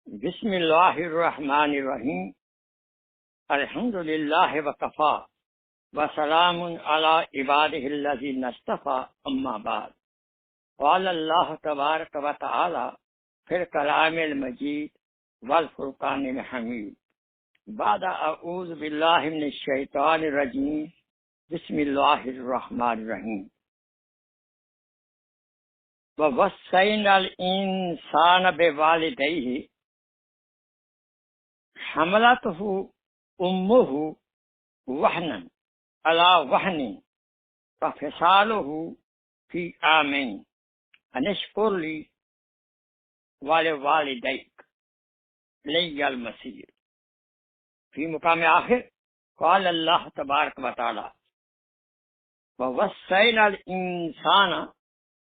بسم اللہ الرحمن الرحیم الحمد للہ وکفا وسلام علی عبادہ الذین اصطفی اما بعد قال اللہ تبارک و تعالی فی الکلام المجید والفرقان الحمید بعد اعوذ باللہ من الشیطان الرجیم بسم اللہ الرحمن الرحیم ووصینا الانسان بوالدیہ حملته امه وهنا على وهن ففصاله في عامين ان اشكر لي ولوالديك الي المصير. في مقام آخر قال الله تبارك وتعالى ووصينا الإنسان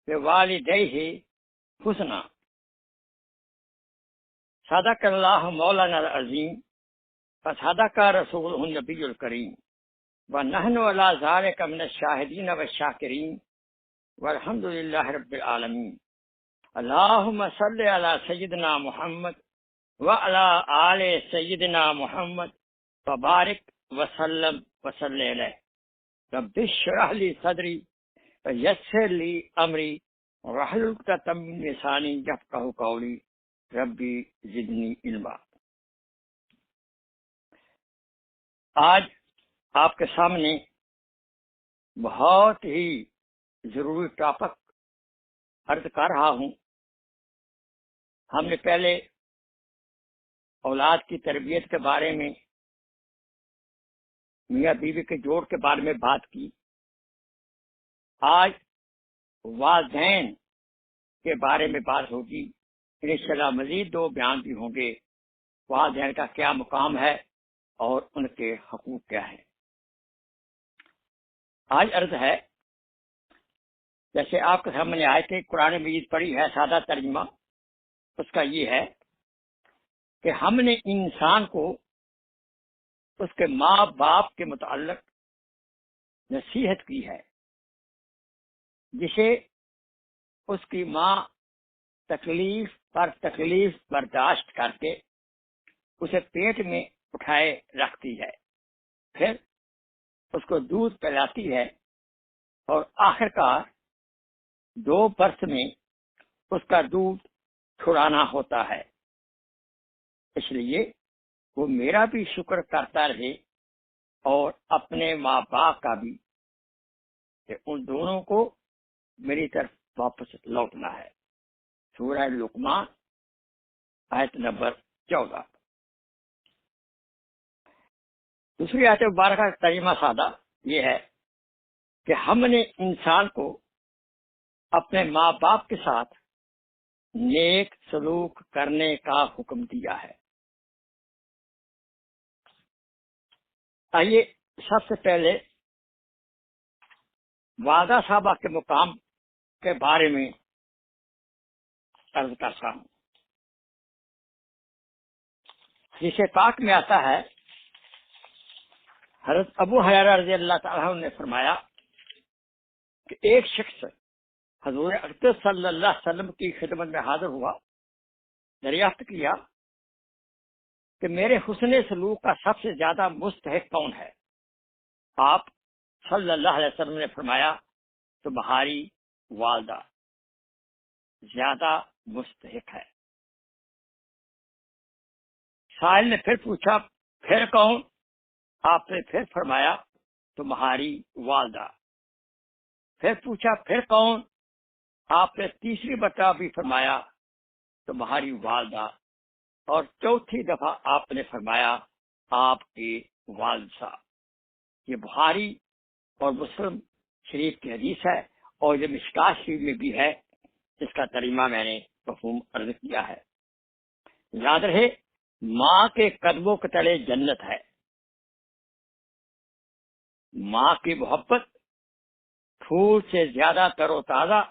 بوالديه حسنا. صدق اللہ مولانا العظیم وصدق رسولہ النبی الکریم ونحن علی ذلک من الشاہدین والشاکرین والحمد للہ رب العالمین. اللہم صل علی سیدنا محمد وعلی آل سیدنا محمد وبارک وسلم وصلی علیہ. رب اشرح لی صدری ویسر لی امری واحلل عقدۃ من لسانی یفقہوا قولی ربی زدنی علما. آج آپ کے سامنے بہت ہی ضروری ٹاپک عرض کر رہا ہوں. ہم نے پہلے اولاد کی تربیت کے بارے میں، میاں بیوی کے جوڑ کے بارے میں بات کی. آج والدین کے بارے میں بات ہوگی. انشاءاللہ مزید دو بیان بھی ہوں گے. والدین کا کیا مقام ہے اور ان کے حقوق کیا ہیں. آج عرض ہے، جیسے آپ کے سامنے آئے تھے، قرآن مجید پڑھی ہے. سادہ ترجمہ اس کا یہ ہے کہ ہم نے انسان کو اس کے ماں باپ کے متعلق نصیحت کی ہے، جسے اس کی ماں تکلیف پر تکلیف برداشت کر کے اسے پیٹ میں اٹھائے رکھتی ہے، پھر اس کو دودھ پلاتی ہے اور آخر کار 2 برس میں اس کا دودھ چھڑانا ہوتا ہے. اس لیے وہ میرا بھی شکر کرتا رہے اور اپنے ماں باپ کا بھی، کہ ان دونوں کو میری طرف واپس لوٹنا ہے. سورہ لقمان آیت نمبر 14. دوسری آیت مبارکہ کا ترجمہ سادہ یہ ہے کہ ہم نے انسان کو اپنے ماں باپ کے ساتھ نیک سلوک کرنے کا حکم دیا ہے. آئیے سب سے پہلے والدہ صاحبہ کے مقام کے بارے میں عرض کرتا ہوں. حدیث پاک میں آتا ہے، حضرت ابو ہریرہ رضی اللہ تعالیٰ عنہ نے فرمایا کہ ایک شخص حضور اقدس صلی اللہ علیہ وسلم کی خدمت میں حاضر ہوا. دریافت کیا کہ میرے حسن سلوک کا سب سے زیادہ مستحق کون ہے؟ آپ صلی اللہ علیہ وسلم نے فرمایا تمہاری والدہ زیادہ مستحق ہے. سائل نے پھر پوچھا پھر کون؟ آپ نے پھر فرمایا تمہاری والدہ. پھر پوچھا پھر کون؟ آپ نے تیسری مرتبہ بھی فرمایا تمہاری والدہ. اور چوتھی دفعہ آپ نے فرمایا آپ کے والد صاحب. یہ بخاری اور مسلم شریف کی حدیث ہے اور یہ مشکاۃ شریف میں بھی ہے. اس کا ترجمہ میں نے مفہوم عرض کیا ہے. یاد رہے، ماں کے قدموں کے تلے جنت ہے. ماں کی محبت پھول سے زیادہ تر و تازہ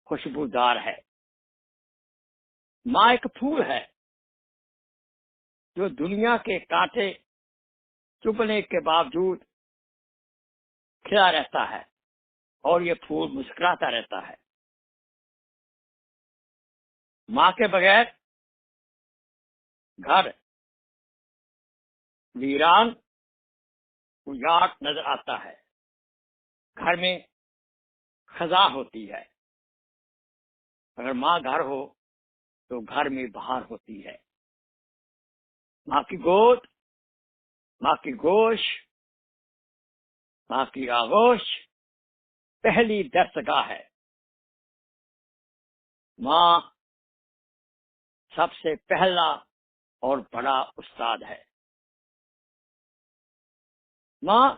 خوشبودار ہے. ماں ایک پھول ہے جو دنیا کے کانٹے چبھنے کے باوجود کھلا رہتا ہے اور یہ پھول مسکراتا رہتا ہے. ماں کے بغیر گھر ویران اجاٹ نظر آتا ہے، گھر میں خزاں ہوتی ہے۔ اگر ماں گھر ہو تو گھر میں بہار ہوتی ہے۔ ماں کی گود، ماں کی گوش، ماں کی آغوش پہلی درسگاہ ہے۔ ماں سب سے پہلا اور بڑا استاد ہے۔ ماں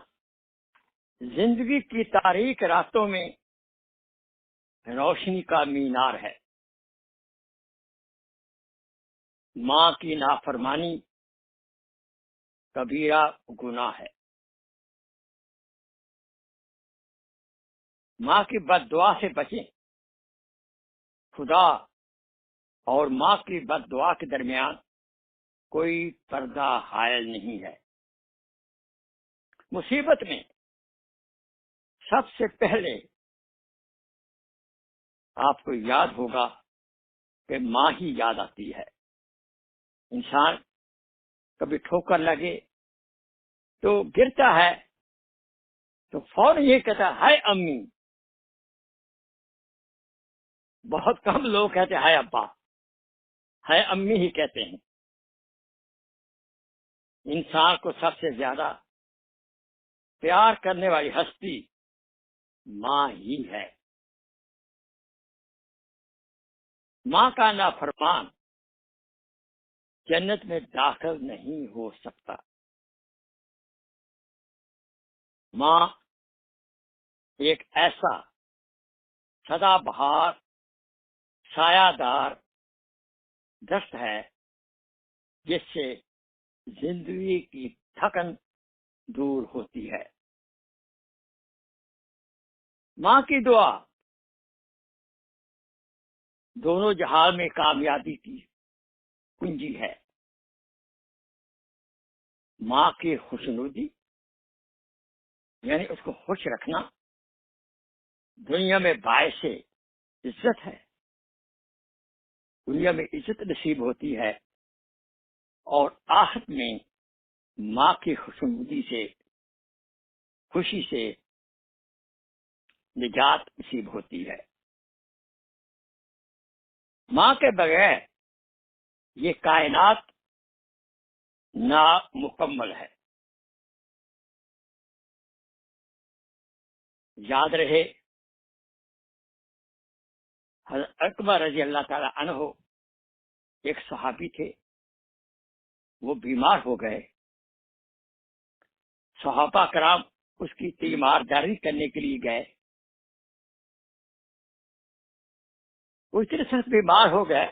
زندگی کی تاریک راتوں میں روشنی کا مینار ہے۔ ماں کی نافرمانی کبیرہ گناہ ہے۔ ماں کی بد دعا سے بچیں۔ خدا اور ماں کی بد دعا کے درمیان کوئی پردہ حائل نہیں ہے۔ مصیبت میں سب سے پہلے آپ کو یاد ہوگا کہ ماں ہی یاد آتی ہے۔ انسان کبھی ٹھوکر لگے تو گرتا ہے تو فوراً یہ کہتا ہے ہائے امی۔ بہت کم لوگ کہتے ہائے ابا، ہائے امی ہی کہتے ہیں۔ انسان کو سب سے زیادہ پیار کرنے والی ہستی ماں ہی ہے۔ ماں کا نافرمان جنت میں داخل نہیں ہو سکتا۔ ماں ایک ایسا سدا بہار سایہ دار درخت ہے جس سے زندگی کی تھکن دور ہوتی ہے۔ ماں کی دعا دونوں جہان میں کامیابی کی کنجی ہے۔ ماں کی خوشنودی یعنی اس کو خوش رکھنا دنیا میں باعث عزت ہے۔ دنیا میں عزت نصیب ہوتی ہے اور آخرت میں ماں کی خوشنودی سے، خوشی سے نجات نصیب ہوتی ہے۔ ماں کے بغیر یہ کائنات نامکمل ہے۔ یاد رہے حضرت عقبہ رضی اللہ تعالی عنہ ایک صحابی تھے، وہ بیمار ہو گئے۔ صحابہ کرام اس کی تیمارداری کرنے کے لیے گئے۔ وہ اتنے سخت بیمار ہو گئے،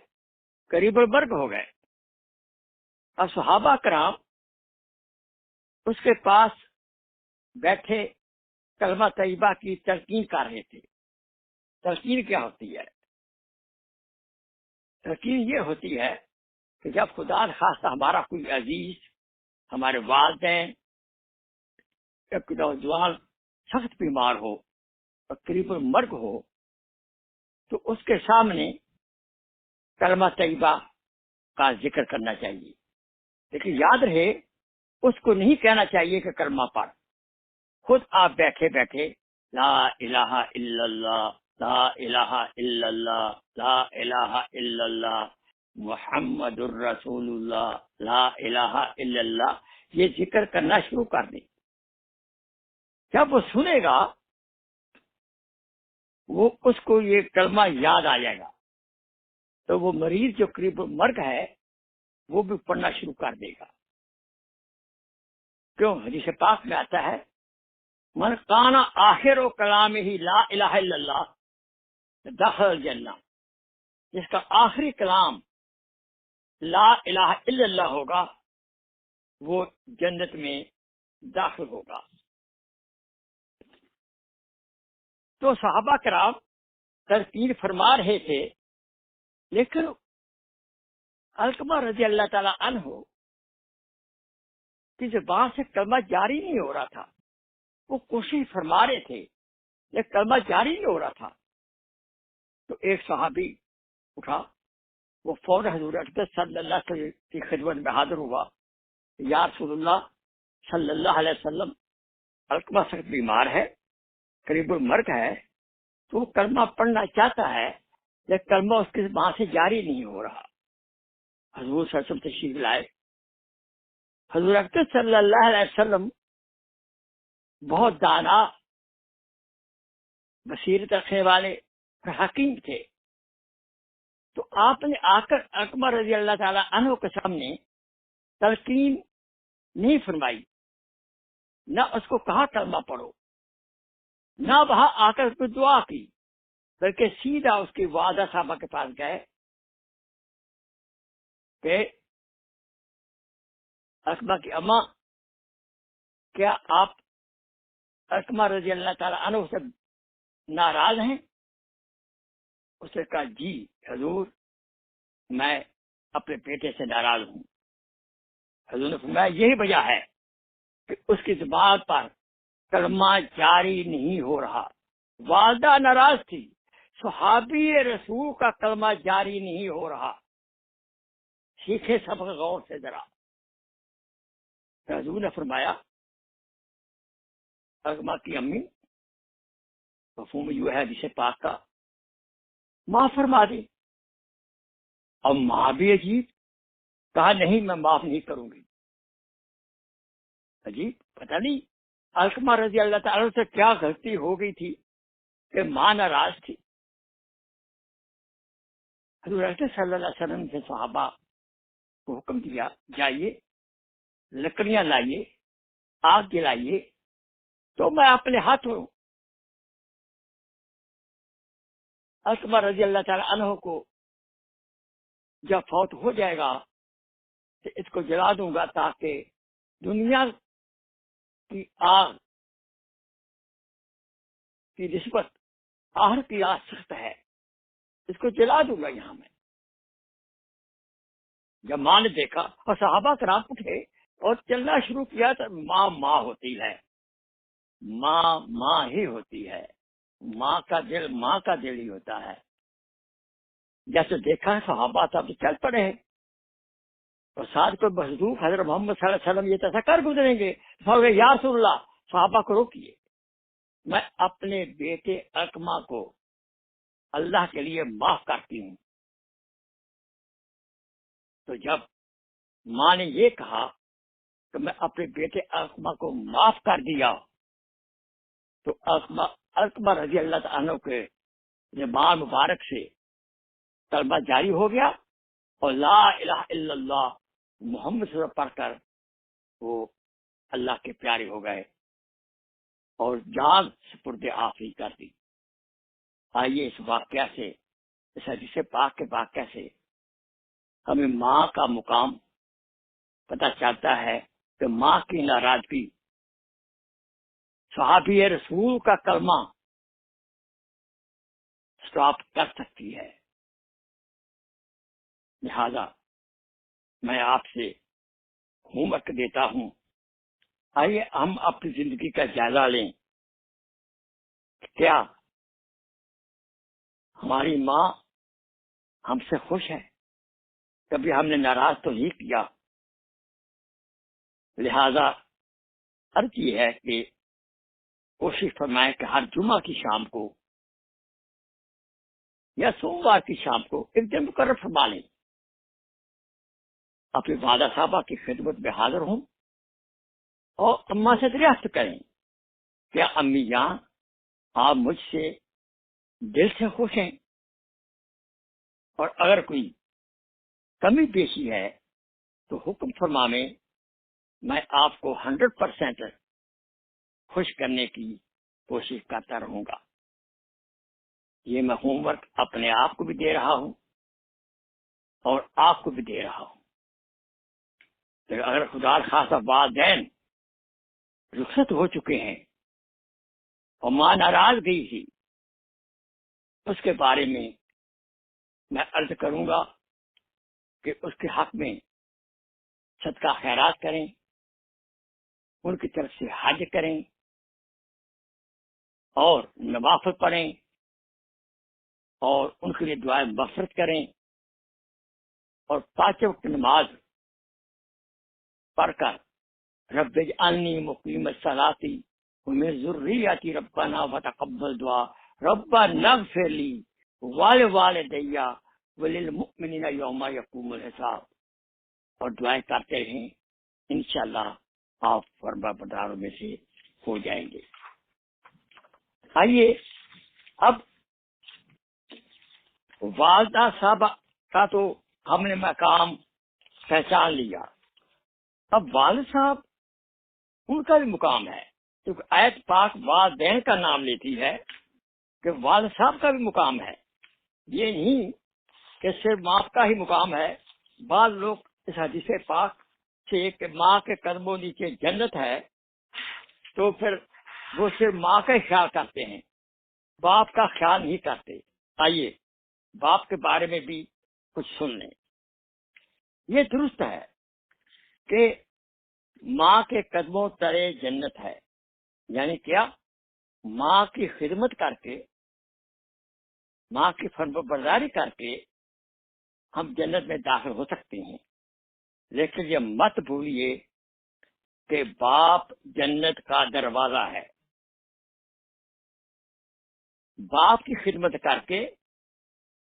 قریب المرگ ہو گئے۔ اب صحابہ کرام اس کے پاس بیٹھے کلمہ طیبہ کی تلقین کر رہے تھے۔ تلقین کیا ہوتی ہے؟ تلقین یہ ہوتی ہے کہ جب خدا نخواستہ ہمارا کوئی عزیز، ہمارے والدین، ایک نوجوان سخت بیمار ہو اور قریب المرگ ہو تو اس کے سامنے کلمہ طیبہ کا ذکر کرنا چاہیے، لیکن یاد رہے اس کو نہیں کہنا چاہیے کہ کلمہ پڑھ۔ خود آپ بیٹھے بیٹھے لا الہ الا اللہ، لا الہ الا اللہ، لا الہ الا اللہ محمد الرسول اللہ، لا الہ الا اللہ، یہ ذکر کرنا شروع کر دیں۔ جب وہ سنے گا وہ اس کو یہ کلمہ یاد آ جائے گا تو وہ مریض جو قریب مرگ ہے وہ بھی پڑھنا شروع کر دے گا۔ کیوں؟ حدیث پاک میں آتا ہے من کان آخر و کلام ہی لا الہ الا اللہ دخل الجنہ، جس کا آخری کلام لا الہ الا اللہ ہوگا وہ جنت میں داخل ہوگا۔ تو صحابہ کرام تلقین فرما رہے تھے، لیکن علقمہ رضی اللہ تعالی عنہ کی زبان سے کلمہ جاری نہیں ہو رہا تھا۔ وہ کوشش فرما رہے تھے لیکن کلمہ جاری نہیں ہو رہا تھا۔ تو ایک صحابی اٹھا وہ فوراً حضور اقدس صلی اللہ علیہ وسلم کی خدمت میں حاضر ہوا. یا رسول اللہ صلی اللہ علیہ وسلم، علقمہ سخت بیمار ہے، قریب المرگ ہے، تو وہ کلمہ پڑھنا چاہتا ہے لیکن کلمہ اس کی زبان سے جاری نہیں ہو رہا. حضور صلی اللہ علیہ وسلم تشریف لائے. حضور اقدس صلی اللہ علیہ وسلم بہت دانا، بصیرت رکھنے والے اور حکیم تھے. تو آپ نے آ کر علقمہ رضی اللہ تعالی عنہ کے سامنے تلقین نہیں فرمائی، نہ اس کو کہا کلمہ پڑھو، نہ وہاں آ کر کوئی دعا کی، بلکہ سیدھا اس کی والدہ صاحبہ کے پاس گئے کہ علقمہ کی اماں، کیا آپ علقمہ رضی اللہ تعالی عنہ سے ناراض ہیں؟ اس نے کہا جی حضور، میں اپنے بیٹے سے ناراض ہوں. حضور نے فرمایا یہی وجہ ہے کہ اس کی زبان پر کلمہ جاری نہیں ہو رہا. والدہ ناراض تھی، صحابی رسول کا کلمہ جاری نہیں ہو رہا. سیکھے سبق غور سے ذرا. حضور نے فرمایا علقمہ کی امی، مفہوم یہ ہے جسے پاک کا معاف فرما دی. اب ماں بھی عجیب، کہا نہیں میں معاف نہیں کروں گی. عجیب، پتہ نہیں علقمہ رضی اللہ تعالیٰ سے کیا غلطی ہو گئی تھی کہ ماں ناراض تھی. حضور اکرم صلی اللہ علیہ وسلم سے صحابہ کو حکم دیا جائیے لکڑیاں لائیے، آگ جلائیے. تو میں اپنے ہاتھوں علقمہ رضی اللہ تعالیٰ عنہ کو جب فوت ہو جائے گا تو اس کو جلا دوں گا، تاکہ دنیا کی آگ کی نسبت آخر کی آگ سخت ہے، اس کو جلا دوں گا یہاں میں. جب ماں نے دیکھا اور صحابہ کرام اٹھے اور چلنا شروع کیا تو ماں ماں ہوتی ہے، ماں ماں ہی ہوتی ہے، ماں کا دل ہی ہوتا ہے. جیسے دیکھا ہے صحابہ تب چل پڑے ہیں اور ساتھ کوئی مصدوق حضرت محمد صلی اللہ علیہ وسلم یہ تذکر گزریں گے. یا رسول اللہ، صحابہ کو روکیے، میں اپنے بیٹے علقمہ کو اللہ کے لیے معاف کرتی ہوں. تو جب ماں نے یہ کہا کہ میں اپنے بیٹے علقمہ کو معاف کر دیا، تو علقمہ رضی اللہ عنہ کے زبان مبارک سے کلمہ جاری ہو گیا اور لا الہ الا اللہ محمد صلی اللہ علیہ وسلم پڑھ کر وہ اللہ کے پیارے ہو گئے اور جان سپرد آخری کر دی. آئیے اس واقعہ سے، اس حدیث پاک کے واقعہ سے ہمیں ماں کا مقام پتہ چلتا ہے کہ ماں کی ناراضگی صحابی رسول کا کلمہ سٹاپ کر سکتی ہے. لہذا میں آپ سے ہوم ورک دیتا ہوں، آئیے ہم اپنی زندگی کا جائزہ لیں. کیا ہماری ماں ہم سے خوش ہے؟ کبھی ہم نے ناراض تو نہیں کیا. لہذا عرض یہ ہے کہ کوشش فرمائیں کہ ہر جمعہ کی شام کو یا سوموار کی شام کو ایک دن مقرر فرما لیں، اپنی والدہ صاحبہ کی خدمت میں حاضر ہوں اور اماں سے دریافت کریں، کیا امی جان آپ مجھ سے دل سے خوش ہیں؟ اور اگر کوئی کمی بیشی ہے تو حکم فرمائیں، میں آپ کو 100% خوش کرنے کی کوشش کرتا رہوں گا. یہ میں ہوم ورک اپنے آپ کو بھی دے رہا ہوں اور آپ کو بھی دے رہا ہوں. اگر خدا خاصا والدین رخصت ہو چکے ہیں اور ماں ناراض گئی تھی، اس کے بارے میں میں عرض کروں گا کہ اس کے حق میں صدقہ خیرات کریں، ان کی طرف سے حج کریں اور نوافل پڑھیں اور ان کے لیے دعائیں مغفرت کریں اور 5 وقت نماز پڑھ کر رب اجعلنی مقیم الصلاۃ ومن ذریتی ربنا وتقبل دعا ربنا اغفر لی ولوالدی وللمؤمنین یوم یقوم الحساب، اور دعائیں کرتے رہیں، انشاءاللہ آپ فرما برداروں میں سے ہو جائیں گے۔ آئیے اب والدہ صاحبہ کا تو ہم نے مقام پہچان لیا، اب والد صاحب ان کا بھی مقام ہے، کیونکہ آیت پاک والدین کا نام لیتی ہے کہ والد صاحب کا بھی مقام ہے۔ یہ نہیں کہ صرف ماں کا ہی مقام ہے۔ بعض لوگ اس حدیث پاک سے کہ ماں کے قدموں نیچے جنت ہے تو پھر وہ صرف ماں کا ہی خیال کرتے ہیں، باپ کا خیال نہیں کرتے۔ آئیے باپ کے بارے میں بھی کچھ سن لیں۔ یہ درست ہے کہ ماں کے قدموں تلے جنت ہے، یعنی کیا؟ ماں کی خدمت کر کے، ماں کی فرمانبرداری کر کے ہم جنت میں داخل ہو سکتے ہیں، لیکن یہ مت بھولیے کہ باپ جنت کا دروازہ ہے۔ باپ کی خدمت کر کے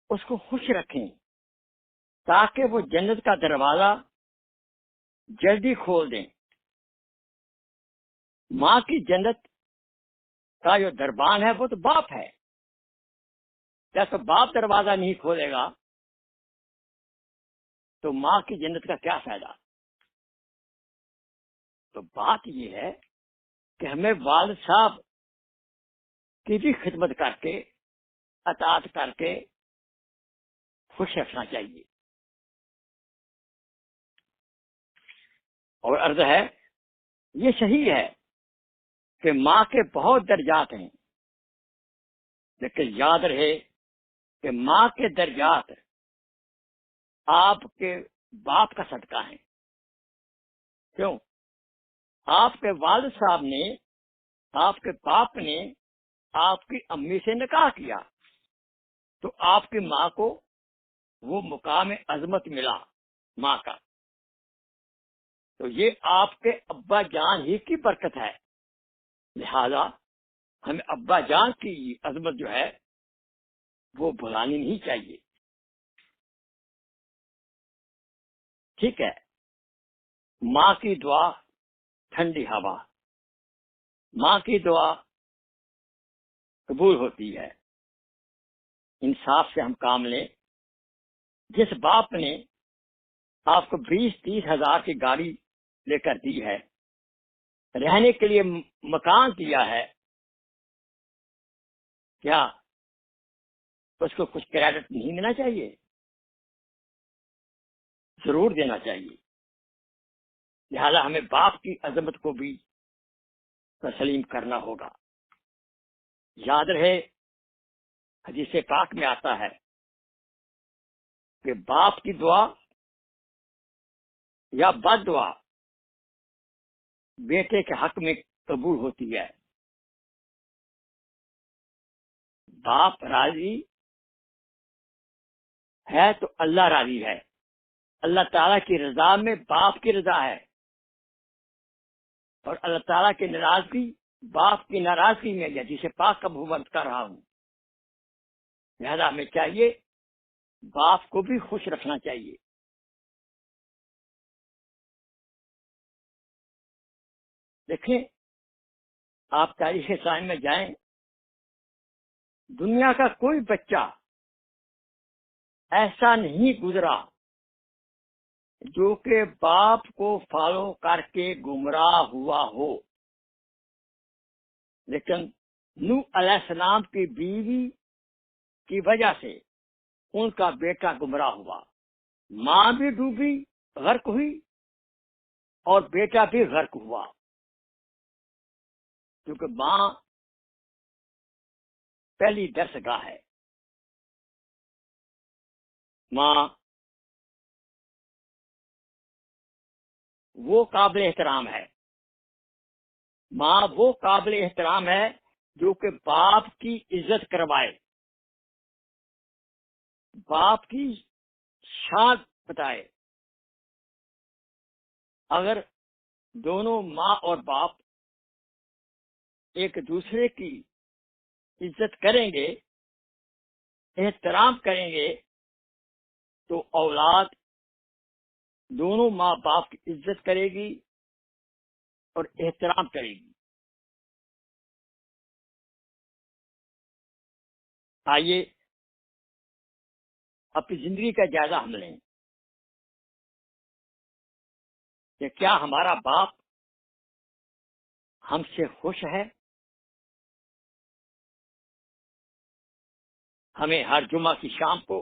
اس کو خوش رکھیں تاکہ وہ جنت کا دروازہ جلدی کھول دیں۔ ماں کی جنت کا جو دربان ہے وہ تو باپ ہے، جیسے باپ دروازہ نہیں کھولے گا تو ماں کی جنت کا کیا فائدہ؟ تو بات یہ ہے کہ ہمیں والد صاحب کی بھی خدمت کر کے، اطاعت کر کے خوش رکھنا چاہیے۔ اور عرض ہے یہ صحیح ہے کہ ماں کے بہت درجات ہیں، لیکن یاد رہے کہ ماں کے درجات آپ کے باپ کا صدقہ ہیں۔ کیوں؟ آپ کے والد صاحب نے، آپ کے باپ نے آپ کی امی سے نکاح کیا تو آپ کی ماں کو وہ مقام عظمت ملا ماں کا، تو یہ آپ کے ابا جان ہی کی برکت ہے، لہذا ہمیں ابا جان کی عظمت جو ہے وہ بھلانی نہیں چاہیے۔ ٹھیک ہے، ماں کی دعا ٹھنڈی ہوا، ماں کی دعا قبول ہوتی ہے۔ انصاف سے ہم کام لیں۔ جس باپ نے آپ کو 20-30 ہزار کی گاڑی لے کر دی ہے، رہنے کے لیے مکان دیا ہے، کیا اس کو کچھ کریڈٹ نہیں ملنا چاہیے؟ ضرور دینا چاہیے۔ لہذا ہمیں باپ کی عظمت کو بھی تسلیم کرنا ہوگا۔ یاد رہے حدیث پاک میں آتا ہے کہ باپ کی دعا یا بد دعا بیٹے کے حق میں قبول ہوتی ہے۔ باپ راضی ہے تو اللہ راضی ہے۔ اللہ تعالیٰ کی رضا میں باپ کی رضا ہے، اور اللہ تعالیٰ کی ناراضگی باپ کی ناراضگی میں ہے، جسے پاک کا بند کر رہا ہوں۔ لہذا ہمیں چاہیے باپ کو بھی خوش رکھنا چاہیے۔ دیکھیں، آپ تاریخ سائنس میں جائیں، دنیا کا کوئی بچہ ایسا نہیں گزرا جو کہ باپ کو فالو کر کے گمراہ ہوا ہو، لیکن نوح علیہ السلام کی بیوی کی وجہ سے ان کا بیٹا گمراہ ہوا، ماں بھی ڈوبی، غرق ہوئی، اور بیٹا بھی غرق ہوا، کیونکہ ماں پہلی درس گاہ ہے۔ ماں وہ قابل احترام ہے، ماں وہ قابل احترام ہے جو کہ باپ کی عزت کروائے، باپ کی شان بتائے، اگر دونوں ماں اور باپ ایک دوسرے کی عزت کریں گے، احترام کریں گے، تو اولاد دونوں ماں باپ کی عزت کرے گی اور احترام کرے گی۔ آئیے اپنی زندگی کا جائزہ ہم لیں کہ کیا ہمارا باپ ہم سے خوش ہے؟ ہمیں ہر جمعہ کی شام کو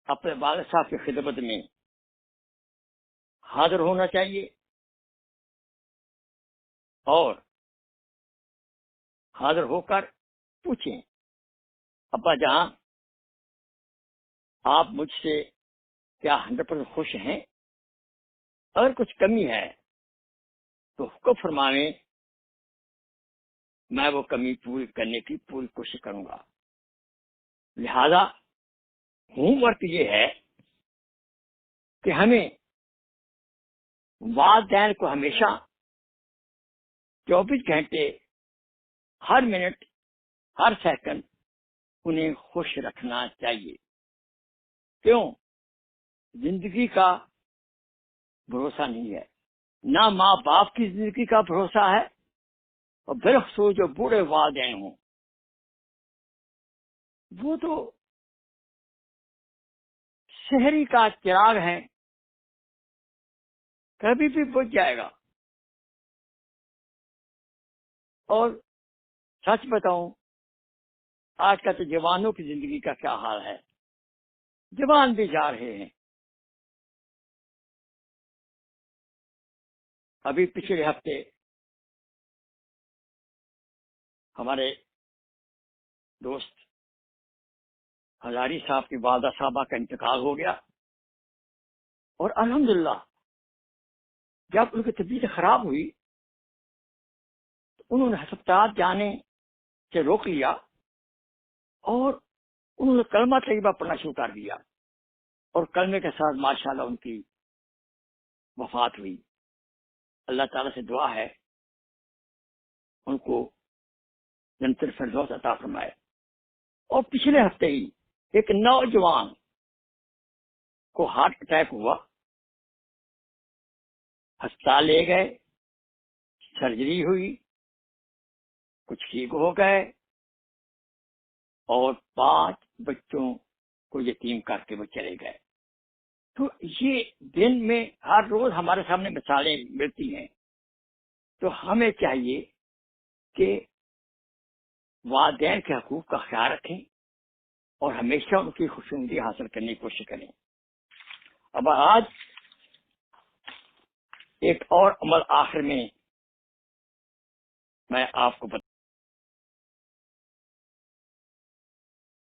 اپنے والد صاحب کی خدمت میں حاضر ہونا چاہیے اور حاضر ہو کر پوچھیں، ابا جان آپ مجھ سے کیا 100% خوش ہیں؟ اگر کچھ کمی ہے تو حکم فرمائیں، میں وہ کمی پوری کرنے کی پوری کوشش کروں گا۔ لہذا ہوم ورک یہ ہے کہ ہمیں والدین کو ہمیشہ 24 گھنٹے ہر منٹ ہر سیکنڈ انہیں خوش رکھنا چاہیے۔ کیوں؟ زندگی کا بھروسہ نہیں ہے، نہ ماں باپ کی زندگی کا بھروسہ ہے، اور بالخصوص جو بوڑھے والدین ہوں وہ تو شہری کا چراغ ہے، کبھی بھی بجھ جائے گا۔ اور سچ بتاؤں، آج کل تو جوانوں کی زندگی کا کیا حال ہے، جوان بھی جا رہے ہیں۔ ابھی پچھلے ہفتے ہمارے دوست ہزاری صاحب کی والدہ صاحبہ کا انتقال ہو گیا، اور الحمدللہ جب ان کی طبیعت خراب ہوئی تو انہوں نے ہسپتال جانے سے روک لیا اور انہوں نے کلمہ طیبہ پڑھنا شروع کر دیا، اور کلمے کے ساتھ ماشاءاللہ ان کی وفات ہوئی۔ اللہ تعالیٰ سے دعا ہے ان کو جنت الفردوس عطا فرمائے۔ اور پچھلے ہفتے ہی ایک نوجوان کو ہارٹ اٹیک ہوا، ہسپتال لے گئے، سرجری ہوئی، کچھ ٹھیک ہو گئے، اور 5 بچوں کو یتیم کر کے وہ چلے گئے۔ تو یہ دن میں ہر روز ہمارے سامنے مثالیں ملتی ہیں، تو ہمیں چاہیے کہ والدین کے حقوق کا خیال رکھیں اور ہمیشہ ان کی خوشنودی حاصل کرنے کی کوشش کریں۔ اب آج ایک اور عمل آخر میں آپ کو